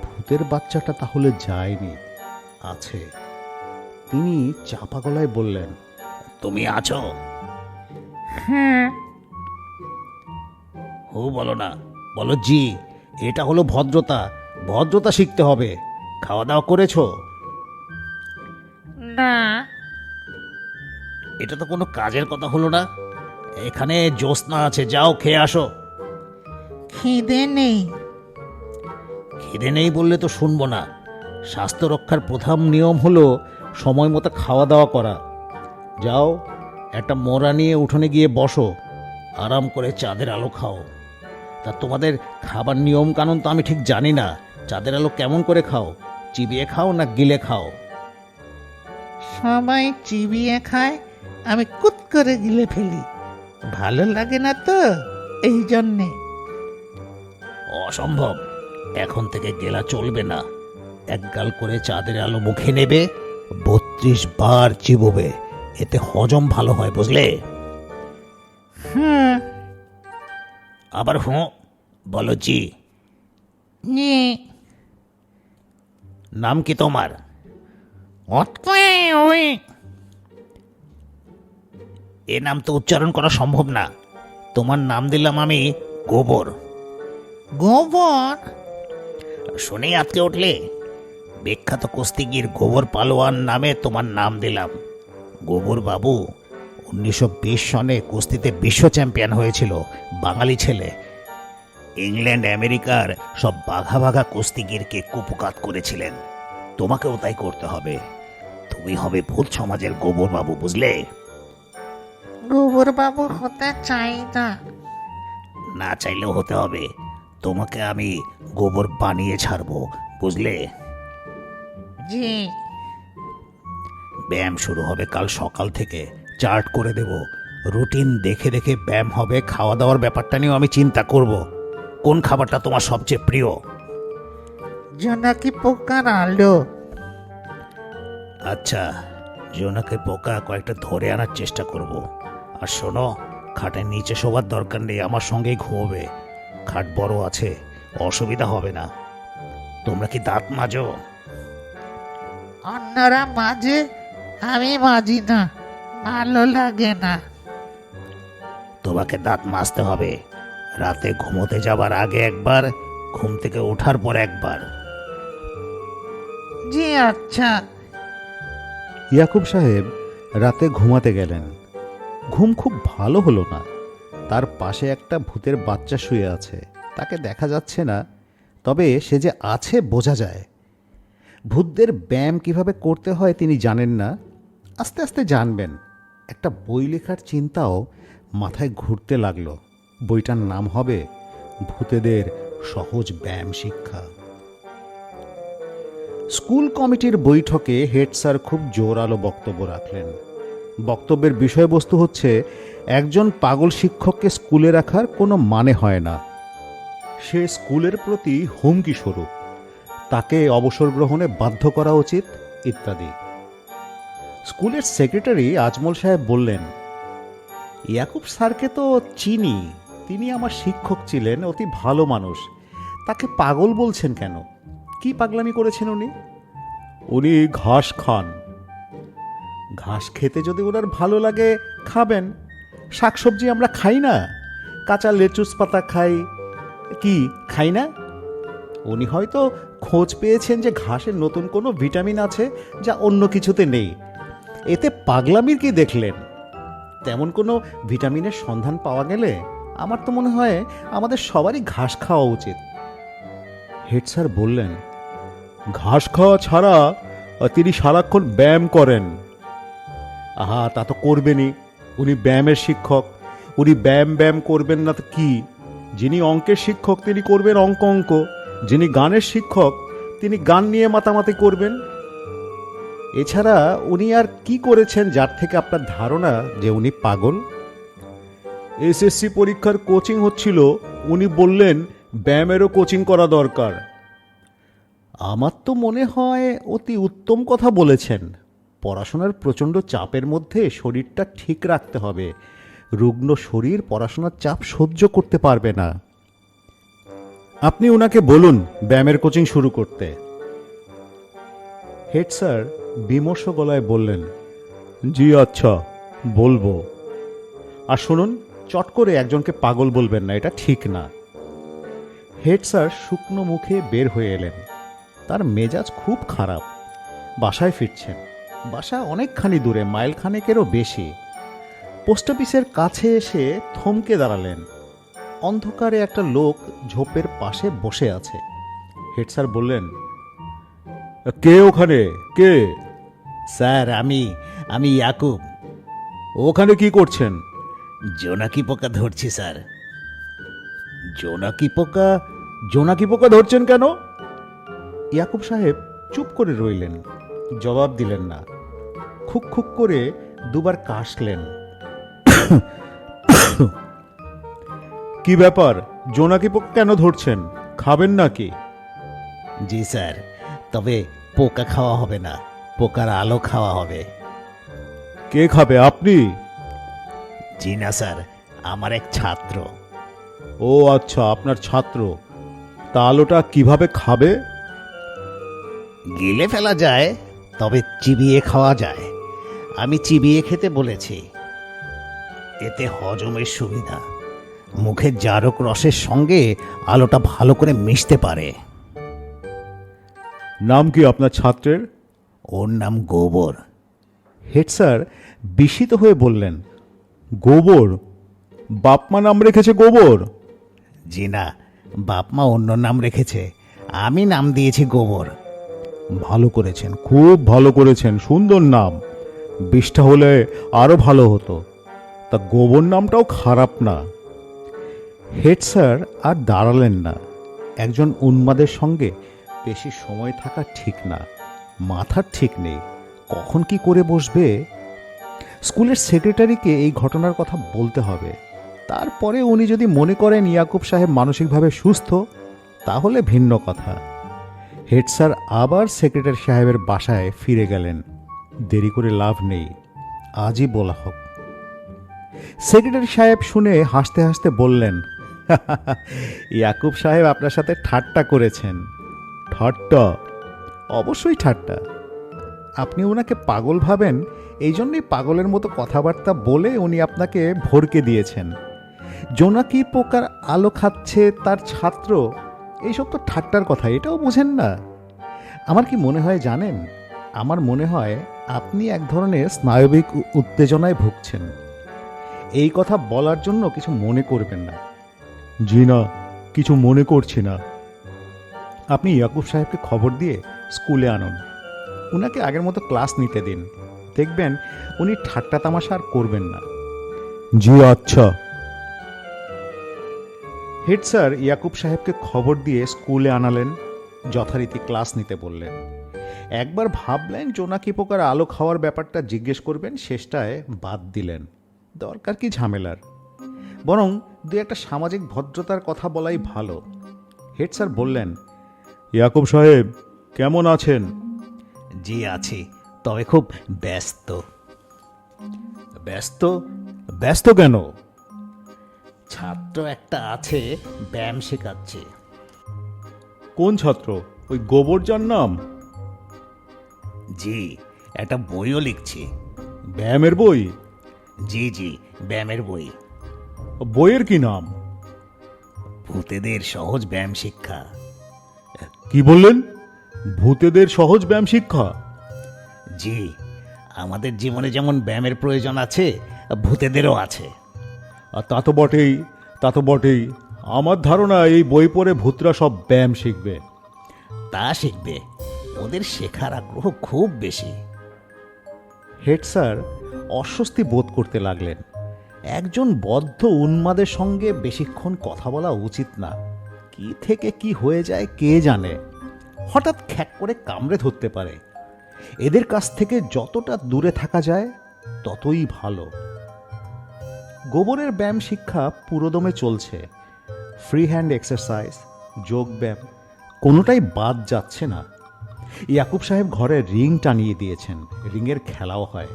ভূতের বাচ্চাটা তাহলে যায়নি, আছে। তিনি চাপা গলায় বললেন, তুমি আছো? হ্যাঁ। ও বলো না, বলো জি। এটা হলো ভদ্রতা, ভদ্রতা শিখতে হবে। খাওয়া দাওয়া করেছো? না। এটা তো কোনো কাজের কথা হলো না। এখানে জ্যোৎস্না আছে, যাও খেয়ে আসো। খিদে নেই। খিদে নেই বললে তো শুনবো না। স্বাস্থ্য রক্ষার প্রথম নিয়ম হলো সময় মতো খাওয়া দাওয়া করা। যাও, একটা মোড়া নিয়ে উঠোনে গিয়ে বসো, আরাম করে চাঁদের আলো খাও। তা তোমাদের খাবার নিয়ম কানুন তো আমি ঠিক জানি না। চাঁদের আলো কেমন করে খাও? চিবিয়ে খাও না গিলে খাও? সবাই চিবিয়ে খায়, আমি কুত করে গিলে ফেলি। ভালো লাগে না তো, এই জন্যে। অসম্ভব, এখন থেকে গেলা চলবে না। এক গাল করে চাঁদের আলো মুখে নেবে, 32 বার চিবোবে, এতে হজম ভালো হয়, বুঝলে? হ্যাঁ। আবার হুঁ বলো জি। নি। নাম কি তোমার? অতকে ওই এ নাম তো উচ্চারণ করা সম্ভব না। তোমার নাম দিলাম আমি গোবর। গোবর? শুনেই আটকে উঠলে? বিখ্যাত কুস্তিগির গোবর পালোয়ান নামে তোমার নাম দিলাম। গোবর বাবু 1920 সনে কুস্তিতে বিশ্ব চ্যাম্পিয়ন হয়েছিল, বাঙালি ছেলে। ইংল্যান্ড আমেরিকার সব বাঘা বাঘা কুস্তিগিরকে কুপকাত করেছিলেন। তোমাকেও তাই করতে হবে। তুমি হবে ভূত সমাজের গোবর বাবু, বুঝলে? গোবর বাবু হতে চাই না। না চাইলেও হতে হবে। তোমাকে আমি গোবর বানিয়ে ছাড়বো, বুঝলে? জি। ব্যায়াম শুরু হবে কাল সকাল থেকে। চার্ট করে দেব, রুটিন দেখে দেখে ব্যায়াম হবে। খাওয়া দাওয়ার ব্যাপারটা নিয়েও আমি চিন্তা করব। কোন খাবারটা তোমার সবচেয়ে প্রিয়? জোনাকি পোকার আলো। আচ্ছা, জোনাকে পোকা কয়েকটা ধরে আনার চেষ্টা করব। আর শোনো, খাটের নিচে শোবার দরকার নেই, আমার সঙ্গেই ঘুমোবে। খাট বড় আছে, অসুবিধা হবে না। তোমরা কি দাঁত মাজো? অন্যরা মাঝে, আমি মাজি না, ভালো লাগে না। তোমাকে দাঁত মাজতে হবে। রাতে ঘুমোতে যাবার আগে একবার, ঘুম থেকে ওঠার পর একবার। জি আচ্ছা। ইয়াকুব সাহেব রাতে ঘুমাতে গেলেন। ঘুম খুব ভালো হলো না। তার পাশে একটা ভূতের বাচ্চা শুয়ে আছে, তাকে দেখা যাচ্ছে না, তবে সে যে আছে বোঝা যায়। ভূতদের ব্যায়াম কিভাবে করতে হয় তিনি জানেন না, আস্তে আস্তে জানবেন। একটা বই লেখার চিন্তাও মাথায় ঘুরতে লাগলো। বইটার নাম হবে ভূতেদের সহজ ব্যায়াম শিক্ষা। স্কুল কমিটির বৈঠকে হেড স্যার খুব জোরালো বক্তব্য রাখলেন। বক্তব্যের বিষয়বস্তু হচ্ছে, একজন পাগল শিক্ষককে স্কুলে রাখার কোনো মানে হয় না। সে স্কুলের প্রতি হুমকি স্বরূপ। তাকে অবসর গ্রহণে বাধ্য করা উচিত ইত্যাদি। স্কুলের সেক্রেটারি আজমল সাহেব বললেন, ইয়াকুব স্যারকে তো চিনি, তিনি আমার শিক্ষক ছিলেন, অতি ভালো মানুষ, তাকে পাগল বলছেন কেন? কি পাগলামি করেছেন উনি? উনি ঘাস খান। ঘাস খেতে যদি ওনার ভালো লাগে খাবেন, শাকসবজি আমরা খাই না? কাঁচা লেটুস পাতা খাই, কি খাই না? উনি হয়তো খোঁজ পেয়েছেন যে ঘাসের নতুন কোনো ভিটামিন আছে যা অন্য কিছুতে নেই, এতে পাগলামির কি দেখলেন? তেমন কোনো ভিটামিনের সন্ধান পাওয়া গেলে আমার তো মনে হয় আমাদের সবারই ঘাস খাওয়া উচিত। হেড স্যার বললেন, ঘাস খাওয়া ছাড়া তিনি সারাক্ষণ ব্যায়াম করেন। আহা, তা তো করবেনই, উনি ব্যায়ামের শিক্ষক। উনি ব্যায়াম করবেন না তো কি? যিনি অঙ্কের শিক্ষক তিনি করবেন অঙ্ক, যিনি গানের শিক্ষক তিনি গান নিয়ে মাতামাতি করবেন। এছাড়া উনি আর কি করেছেন যার থেকে আপনার ধারণা যে উনি পাগল? এসএসসি পরীক্ষার কোচিং হচ্ছিল, উনি বললেন ব্যায়ামেরও কোচিং করা দরকার। আমার তো মনে হয় অতি উত্তম কথা বলেছেন। পড়াশোনার প্রচণ্ড চাপের মধ্যে শরীরটা ঠিক রাখতে হবে। রুগ্ন শরীর পড়াশোনার চাপ সহ্য করতে পারবে না। আপনি ওনাকে বলুন ব্যায়ামের কোচিং শুরু করতে। হেড স্যার বিমর্ষ গলায় বললেন, জি আচ্ছা, বলবো। আর শুনুন, চট করে একজনকে পাগল বলবেন না, এটা ঠিক না। হেড স্যার শুকনো মুখে বের হয়ে এলেন। তার মেজাজ খুব খারাপ। বাসায় ফিরছেন। বাসা অনেকখানি দূরে, মাইল খানেকেরও বেশি। পোস্ট অফিসের কাছে এসে থমকে দাঁড়ালেন। অন্ধকারে একটা লোক ঝোপের পাশে বসে আছে। হেড স্যার বললেন, কে ওখানে, কে? স্যার, আমি ইয়াকুব। ওখানে কি করছেন? জোনাকি পোকা ধরছি স্যার। জোনাকি পোকা? জোনাকি পোকা ধরছেন কেন? ইয়াকুব সাহেব চুপ করে রইলেন, জবাব দিলেন না। খুক খুক করে দুবার কাশলেন। কি ব্যাপার, জোনাকি পোকা কেন ধরছেন? খাবেন নাকি? জি স্যার, তবে পোকা খাওয়া হবে না, পোকার আলো খাওয়া হবে। কে খাবে, আপনি? জি না স্যার, আমার এক ছাত্র। ও আচ্ছা, আপনার ছাত্র। তা আলোটা কিভাবে খাবে? গিলে ফেলা যায়, তবে চিবিয়ে খাওয়া যায়। আমি চিবিয়ে খেতে বলেছি, এতে হজমের সুবিধা। মুখের জারক রসের সঙ্গে আলোটা ভালো করে মিশতে পারে। নাম কি আপনার ছাত্রের? ওর নাম গোবর। হেড স্যার বিস্মিত হয়ে বললেন, গোবর? বাপমা নাম রেখেছে গোবর? জি না, বাপমা অন্য নাম রেখেছে, আমি নাম দিয়েছি গোবর। ভালো করেছেন, খুব ভালো করেছেন, সুন্দর নাম। বিষ্ঠা হলে আরো ভালো হতো। তা গোবর নামটাও খারাপ না। হেড স্যার আর দাঁড়ালেন না। একজন উন্মাদের সঙ্গে বেশি সময় থাকা ঠিক না। মাথার ঠিক নেই, কখন কি করে বসবে। স্কুলের সেক্রেটারিকে এই ঘটনার কথা বলতে হবে। তারপরে উনি যদি মনে করেন ইয়াকুব সাহেব মানসিকভাবে সুস্থ, তাহলে ভিন্ন কথা। হেড স্যার আবার সেক্রেটারি সাহেবের বাসায় ফিরে গেলেন। দেরি করে লাভ নেই, আজই বলা হোক। সেক্রেটারি সাহেব শুনে হাসতে হাসতে বললেন, ইয়াকুব সাহেব আপনার সাথে ঠাট্টা করেছেন। ঠাট্টা? অবশ্যই ঠাট্টা। আপনি ওনাকে পাগল ভাবেন, এই জন্যই পাগলের মতো কথাবার্তা বলে উনি আপনাকে ভরকে দিয়েছেন। জোনাকি পোকার আলো খাচ্ছে তার ছাত্র, এইসব তো ঠাট্টার কথা, এটাও বোঝেন না? আমার কি মনে হয় জানেন? আমার মনে হয় আপনি এক ধরনের স্নায়বিক উত্তেজনায় ভুগছেন। এই কথা বলার জন্য কিছু মনে করবেন না। জি না, কিছু মনে করছি না। আপনি ইয়াকুব সাহেবকে খবর দিয়ে স্কুলে আনুন। উনাকে আগের মতো ক্লাস নিতে দিন, দেখবেন উনি ঠাট্টা তামাশা আর করবেন না। জি আচ্ছা। হেড স্যার ইয়াকুব সাহেবকে খবর দিয়ে স্কুলে আনালেন, যথারীতি ক্লাস নিতে বললেন। একবার ভাবলেন জোনাকি পোকার আলো খাওয়ার ব্যাপারটা জিজ্ঞেস করবেন, শেষটায় বাদ দিলেন। দরকার কি ঝামেলার, বরং দু একটা সামাজিক ভদ্রতার কথা বলাই ভালো। হেড স্যার বললেন, ইয়াকুব সাহেব কেমন আছেন? জি আছি, তবে খুব ব্যস্ত। ব্যস্ত? ব্যস্ত কেন? ছাত্র একটা আছে, ব্যায়াম শেখাচ্ছে। কোন ছাত্র? ওই গোবর যার নাম? জি, একটা বইও লিখছি। ব্যায়ামের বই? জি জি, ব্যায়ামের বই। বইয়ের কি নাম? ভূতেদের সহজ ব্যায়াম শিক্ষা। কি বললেন? ভূতেদের সহজ ব্যায়াম শিক্ষা? জি, আমাদের জীবনে যেমন ব্যায়ামের প্রয়োজন আছে, ভূতেদেরও আছে। আর তা তো বটেই, তা তো বটেই। আমার ধারণা এই বই পড়ে ভূতরা সব ব্যায়াম শিখবে। তা শিখবে, ওদের শেখার আগ্রহ খুব বেশি। হেড স্যার অস্বস্তি বোধ করতে লাগলেন। একজন বদ্ধ উন্মাদের সঙ্গে বেশিক্ষণ কথা বলা উচিত না। কি থেকে কি হয়ে যায় কে জানে। হঠাৎ খ্যাক করে কামড়ে ধরতে পারে। এদের কাছ থেকে যতটা দূরে থাকা যায় ততই ভালো। গোবরের ব্যায়াম শিক্ষা পুরোদমে চলছে। ফ্রি হ্যান্ড এক্সারসাইজ, যোগ ব্যায়াম কোনোটাই বাদ যাচ্ছে না। ইয়াকুব সাহেব ঘরে রিং টানিয়ে দিয়েছেন, রিংয়ের খেলাও হয়।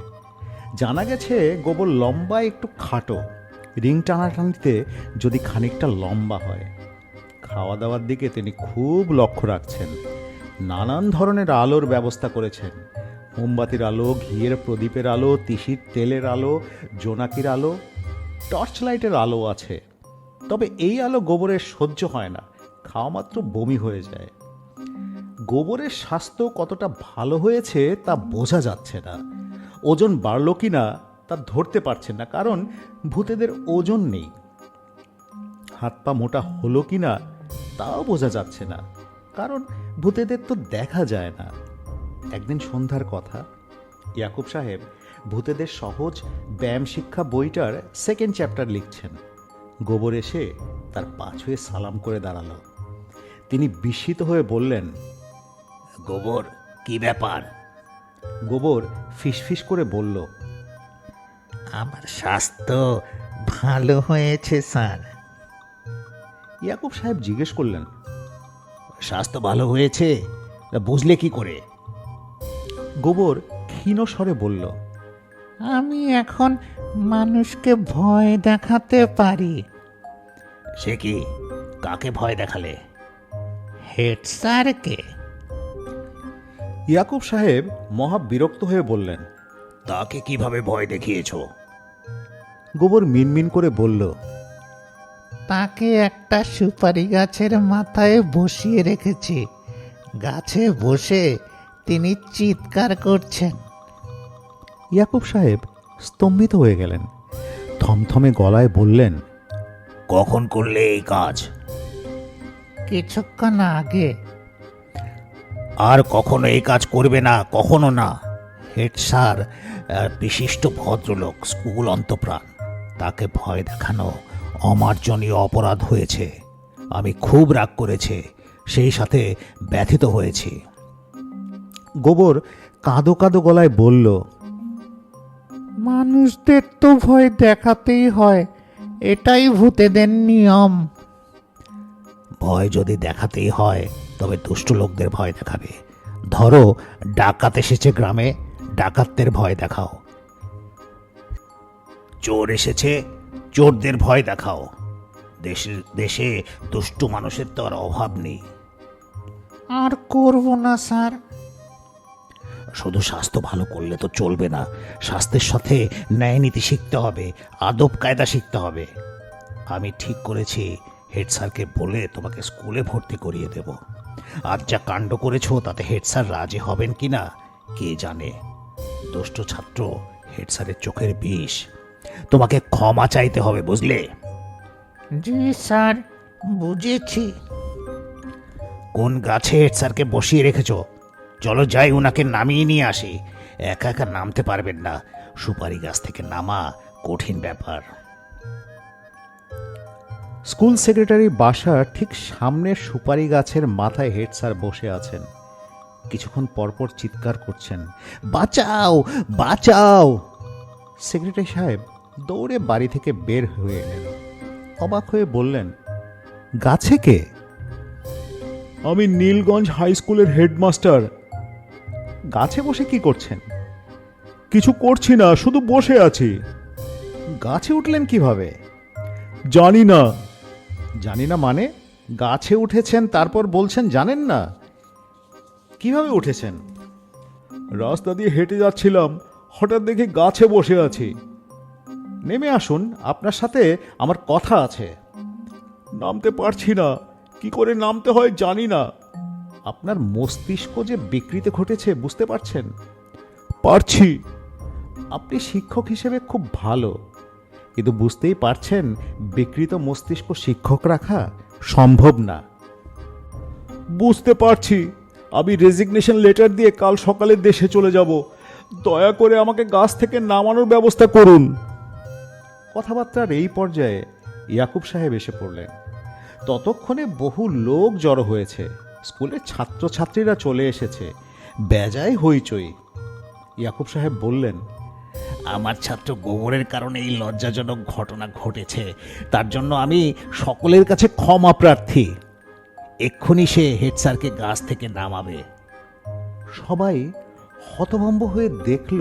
জানা গেছে গোবর লম্বা একটু খাটো, রিং টানাটানিতে যদি খানিকটা লম্বা হয়। খাওয়া দাওয়ার দিকে তিনি খুব লক্ষ্য রাখছেন। নানান ধরনের আলোর ব্যবস্থা করেছেন। মোমবাতির আলো, ঘিয়ের প্রদীপের আলো, তিসির তেলের আলো, জোনাকির আলো, টর্চ লাইটের আলো আছে। তবে এই আলো গোবরের সহ্য হয় না, খাওয়া মাত্র বমি হয়ে যায়। গোবরের স্বাস্থ্য কতটা ভালো হয়েছে তা বোঝা যাচ্ছে না। ওজন বাড়ল কি না তা ধরতে পারছেন না, কারণ ভূতেদের ওজন নেই। হাত পা মোটা হলো কি না তাও বোঝা যাচ্ছে না, কারণ ভূতেদের তো দেখা যায় না। একদিন সন্ধ্যার কথা, ইয়াকুব সাহেব ভূতেদের সহজ ব্যায়াম শিক্ষা বইটার সেকেন্ড চ্যাপ্টার লিখছেন। গোবর এসে তার পা ছুঁয়ে সালাম করে দাঁড়ালো। তিনি বিস্মিত হয়ে বললেন, গোবর, কি ব্যাপার? গোবর ফিসফিস করে বলল, আমার স্বাস্থ্য ভালো হয়েছে স্যার। ইয়াকুব সাহেব জিজ্ঞেস করলেন, স্বাস্থ্য ভালো হয়েছে? তা বুঝলে কি করে? গোবর ক্ষীণ স্বরে বলল, আমি এখন মানুষকে ভয় দেখাতে পারি। সে কি? কাকে ভয় দেখালে? হেড স্যারকে। ইয়াকুব সাহেব মহা বিরক্ত হয়ে বললেন, তাকে কিভাবে ভয় দেখিয়েছ? গোবর মিনমিন করে বলল, তাকে একটা সুপারি গাছের মাথায় বসিয়ে রেখেছি। গাছে বসে তিনি চিৎকার করছেন। ইয়াকুব সাহেব স্তম্ভিত হয়ে গেলেন। থমথমে গলায় বললেন, কখন করলে এই কাজ? কিছুক্ষণ আগে। আর কখনো এই কাজ করবে না, কখনো না। হেড স্যার বিশিষ্ট ভদ্রলোক, স্কুল অন্তঃপ্রাণ, তাকে ভয় দেখানো অমার্জনীয় অপরাধ হয়েছে। আমি খুব রাগ করেছি, সেই সাথে ব্যথিত হয়েছি। গোবর কাঁদো কাঁদো গলায় বলল, মানুষদের তো ভয় দেখাতেই হয়, এটাই ভূতেদের নিয়ম। ভয় যদি দেখাতেই হয় তবে দুষ্ট লোকদের ভয় দেখাবে। ধরো ডাকাত এসেছে গ্রামে, ডাকাতদের ভয় দেখাও। চোর এসেছে, চোরদের ভয় দেখাও। দেশে দুষ্টু মানুষের তো আর অভাব নেই। আর করব না স্যার। শুধু স্বাস্থ্য ভালো করলে তো চলবে না, স্বাস্থ্যের সাথে ন্যায় নীতি শিখতে হবে, আদব কায়দা শিখতে হবে। আমি ঠিক করেছি হেড স্যারকে বলে তোমাকে স্কুলে ভর্তি করিয়ে দেব। আজ যা কাণ্ড করেছো তাতে হেড স্যার রাজি হবেন কিনা কে জানে। দুষ্ট ছাত্র হেড স্যারের চোখের বিষ। তোমাকে ক্ষমা চাইতে হবে, বুঝলে? জি স্যার, বুঝেছি। কোন গাছে হেড স্যারকে বসিয়ে রেখেছো? চলো যাই ওনাকে নামিয়ে নিয়ে আসি। একা একা নামতে পারবেন না, সুপারি গাছ থেকে নামা কঠিন ব্যাপার। স্কুল সেক্রেটারি বাসার ঠিক সামনের সুপারি গাছের মাথায় হেড স্যার বসে আছেন। কিছুক্ষণ পরপর চিৎকার করছেন, বাঁচাও বাঁচাও। সেক্রেটারি সাহেব দৌড়ে বাড়ি থেকে বের হয়ে এলেন। অবাক হয়ে বললেন, গাছে কে? আমি নীলগঞ্জ হাই স্কুলের হেডমাস্টার। গাছে বসে কি করছেন? কিছু করছি না, শুধু বসে আছি। গাছে উঠলেন কিভাবে? জানি না। জানি না মানে? গাছে উঠেছেন তারপর বলছেন জানেন না? কিভাবে উঠেছেন? রাস্তা দিয়ে হেঁটে যাচ্ছিলাম, হঠাৎ দেখি গাছে বসে আছি। নেমে আসুন, আপনার সাথে আমার কথা আছে। নামতে পারছি না, কি করে নামতে হয় জানি না। আপনার মস্তিষ্ক যে বিকৃতি ঘটেছে বুঝতে পারছেন? পারছি। আপনি শিক্ষক হিসেবে খুব ভালো, কিন্তু বুঝতেই পারছেন বিকৃত মস্তিষ্ক শিক্ষক রাখা সম্ভব না। বুঝতে পারছি। আমি রেজিগনেশন লেটার দিয়ে কাল সকালে দেশে চলে যাব। দয়া করে আমাকে গাছ থেকে নামানোর ব্যবস্থা করুন। কথাবার্তার এই পর্যায়ে ইয়াকুব সাহেব এসে পড়লেন। ততক্ষণে বহু লোক জড়ো হয়েছে, স্কুলের ছাত্রছাত্রীরা চলে এসেছে, বেজায় হইচই। ইয়াকুব সাহেব বললেন, আমার ছাত্র গোবরের কারণে এই লজ্জাজনক ঘটনা ঘটেছে, তার জন্য আমি সকলের কাছে ক্ষমা প্রার্থী। এক্ষুনি সে হেড স্যারকে গাছ থেকে নামাবে। সবাই হতভম্ব হয়ে দেখল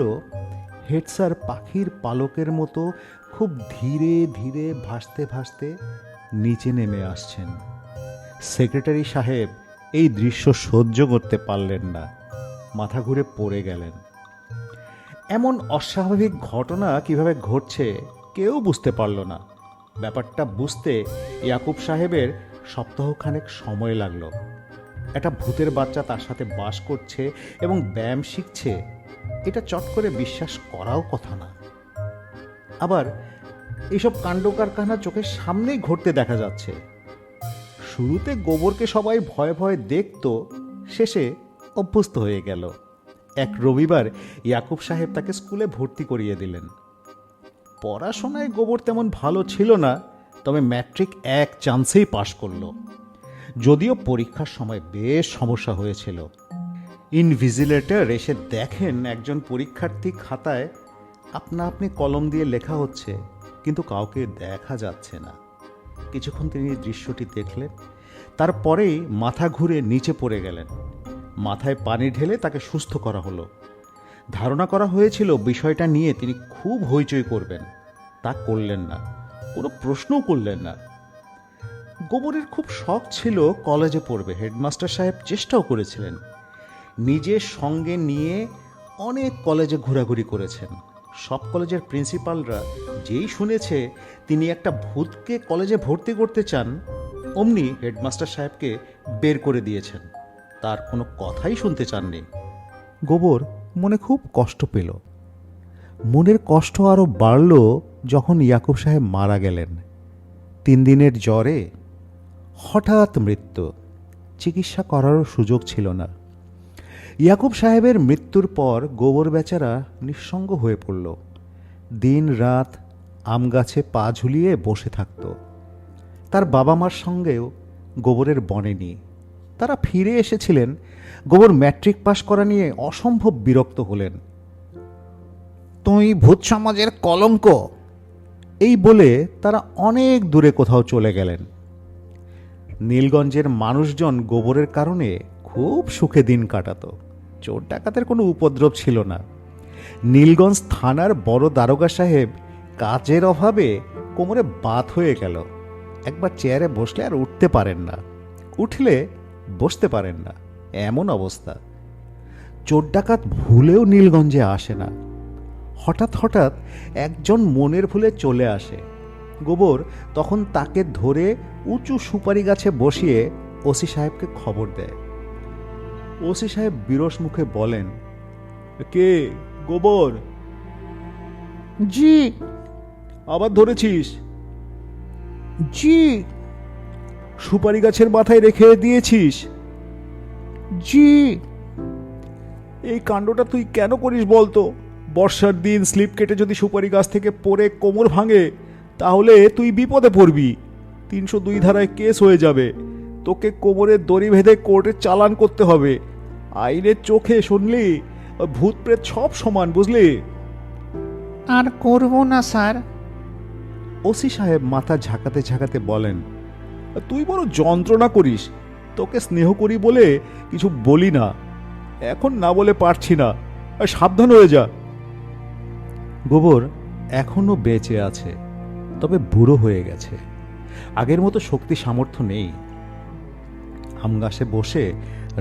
হেড স্যার পাখির পালকের মতো খুব ধীরে ধীরে ভাসতে ভাসতে নিচে নেমে আসছেন। সেক্রেটারি সাহেব এই দৃশ্য সহ্য করতে পারলেন না, মাথা ঘুরে পড়ে গেলেন। এমন অস্বাভাবিক ঘটনা কিভাবে ঘটছে কেউ বুঝতে পারল না। ব্যাপারটা বুঝতে ইয়াকুব সাহেবের সপ্তাহখানেক সময় লাগলো। একটা ভূতের বাচ্চা তার সাথে বাস করছে এবং ব্যায়াম শিখছে, এটা চট করে বিশ্বাস করাও কথা না। আবার এইসব কাণ্ড কারখানা চোখের সামনেই ঘটতে দেখা যাচ্ছে। শুরুতে গোবরকে সবাই ভয়ে ভয়ে দেখত, শেষে অভ্যস্ত হয়ে গেল। এক রবিবার ইয়াকুব সাহেব তাকে স্কুলে ভর্তি করিয়ে দিলেন। পড়াশোনায় গোবর তেমন ভালো ছিল না, তবে ম্যাট্রিক এক চান্সেই পাশ করলো। যদিও পরীক্ষার সময় বেশ সমস্যা হয়েছিল। ইনভিজিলেটর এসে দেখেন একজন পরীক্ষার্থী খাতায় আপনা আপনি কলম দিয়ে লেখা হচ্ছে, কিন্তু কাউকে দেখা যাচ্ছে না। কিছুক্ষণ তিনি দৃশ্যটি দেখলেন, তারপরেই মাথা ঘুরে নিচে পড়ে গেলেন। মাথায় পানি ঢেলে তাকে সুস্থ করা হলো। ধারণা করা হয়েছিল বিষয়টা নিয়ে তিনি খুব হইচই করবেন, তা করলেন না, কোনো প্রশ্নও করলেন না। গোবরের খুব শখ ছিল কলেজে পড়বে। হেডমাস্টার সাহেব চেষ্টাও করেছিলেন, নিজের সঙ্গে নিয়ে অনেক কলেজে ঘোরাঘুরি করেছেন। সব কলেজের প্রিন্সিপালরা যেই শুনেছে তিনি একটা ভূতকে কলেজে ভর্তি করতে চান, অমনি হেডমাস্টার সাহেবকে বের করে দিয়েছেন। তার কোনো কথাই শুনতে চাননি। গোবর মনে খুব কষ্ট পেল। মনের কষ্ট আরও বাড়ল যখন ইয়াকুব সাহেব মারা গেলেন। 3 দিনের জ্বরে হঠাৎ মৃত্যু, চিকিৎসা করারও সুযোগ ছিল না। ইয়াকুব সাহেবের মৃত্যুর পর গোবর বেচারা নিঃসঙ্গ হয়ে পড়ল। দিন রাত আম গাছে পা ঝুলিয়ে বসে থাকত। তার বাবা মার সঙ্গেও গোবরের বনেনি। তারা ফিরে এসেছিলেন। গোবর ম্যাট্রিক পাশ করা নিয়ে অসম্ভব বিরক্ত হলেন। তুই ভূত সমাজের কলঙ্ক, এই বলে তারা অনেক দূরে কোথাও চলে গেলেন। নীলগঞ্জের মানুষজন গোবরের কারণে খুব সুখে দিন কাটাতো। চোর ডাকাতের কোনো উপদ্রব ছিল না। নীলগঞ্জ থানার বড় দারোগা সাহেব কাজের অভাবে কোমরে বাত হয়ে গেল। একবার চেয়ারে বসলে আর উঠতে পারেন না, উঠলে বসতে পারেন না, এমন অবস্থা। চোর ডাকাত ভুলেও নীলগঞ্জে আসে না। হঠাৎ হঠাৎ একজন মনের ভুলে চলে আসে। গোবর তখন তাকে ধরে উঁচু সুপারি গাছে বসিয়ে ওসি সাহেবকে খবর দেয়। ওসি সাহেব বিরস মুখে বলেন, কে? গোবর? জি আবার ধরেছিস? জি সুপারি গাছের মাথায় রেখে দিয়েছিস? জি এই কাণ্ডটা তুই কেন করিস বলতো? বর্ষার দিন স্লিপ কেটে যদি সুপারি গাছ থেকে পড়ে কোমর ভাঙে তাহলে তুই বিপদে পড়বি। 302 ধারায় কেস হয়ে যাবে। তোকে কোমরের দড়ি বেঁধে কোর্টে চালান করতে হবে। আইনের চোখে শুনলি ভূত প্রেত সব সমান, বুঝলি? আর করব না স্যার। ওসি সাহেব মাথা ঝাঁকাতে ঝাঁকাতে বলেন, তুই বড় যন্ত্রণা করিস। তোকে স্নেহ করি বলে কিছু বলি না, এখন না বলে পারছি না, আর সাবধান হয়ে যা। গোবর এখনো বেঁচে আছে, তবে বুড়ো হয়ে গেছে, আগের মতো শক্তি সামর্থ্য নেই। আম গাছে বসে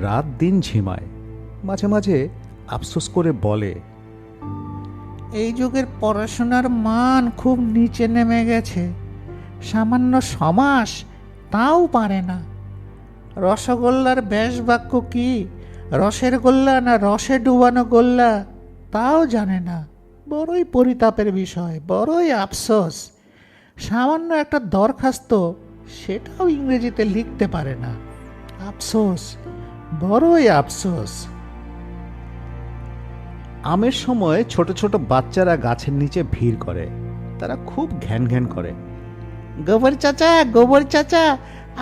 রাত দিন ঝিমায়, মাঝে মাঝে আফসোস করে বলে, এই যুগের পড়াশোনার মান খুব নিচে নেমে গেছে। সামান্য সমাস তাও পারে না। রসগোল্লার ব্যাস বাক্য কি, রসের গোল্লা না রসে ডুবানো গোল্লা তাও জানে না। বড়ই পরিতাপের বিষয়, বড়ই আফসোস। সামান্য একটা দরখাস্ত, সেটাও ইংরেজিতে লিখতে পারে না। আফসোস, বড়ই আফসোস। আমের সময় ছোট ছোট বাচ্চারা গাছের নিচে ভিড় করে, তারা খুব ঘ্যান ঘ্যান করে। গোবর চাচা, গোবর চাচা,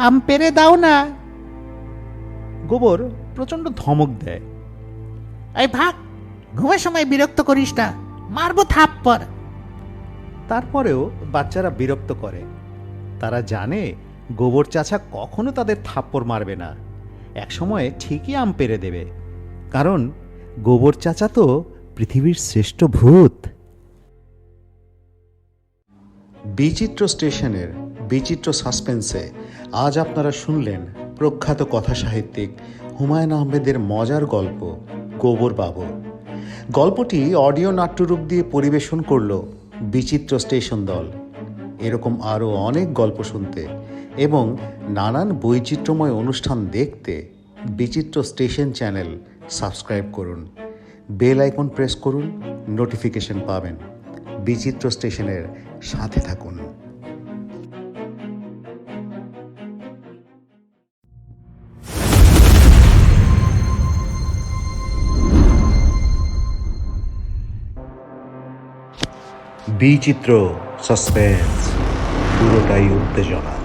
আম পেড়ে দাও না। গোবর প্রচণ্ড ধমক দেয়। এই ভাগ, ঘুমের সময় বিরক্ত করিস না, মারবো থাপ্পড়। তারপরেও বাচ্চারা বিরক্ত করে। তারা জানে গোবর চাচা কখনো তাদের থাপ্পড় মারবে না, একসময় ঠিকই আম পেড়ে দেবে, কারণ গোবর চাচা তো পৃথিবীর শ্রেষ্ঠ ভূত। বিচিত্র স্টেশনের বিচিত্র সাসপেন্সে আজ আপনারা শুনলেন প্রখ্যাত কথা সাহিত্যিক হুমায়ুন আহমেদের মজার গল্প গোবর বাবু। গল্পটি অডিও নাট্যরূপ দিয়ে পরিবেশন করল বিচিত্র স্টেশন দল। এরকম আরও অনেক গল্প শুনতে এবং নানান বৈচিত্র্যময় অনুষ্ঠান দেখতে বিচিত্র স্টেশন চ্যানেল সাবস্ক্রাইব করুন, বেল আইকন প্রেস করুন, নোটিফিকেশন পাবেন। বিচিত্র স্টেশনের সাথে থাকুন। বিচিত্র সাসপেন্স, পুরোটাই উত্তেজনা।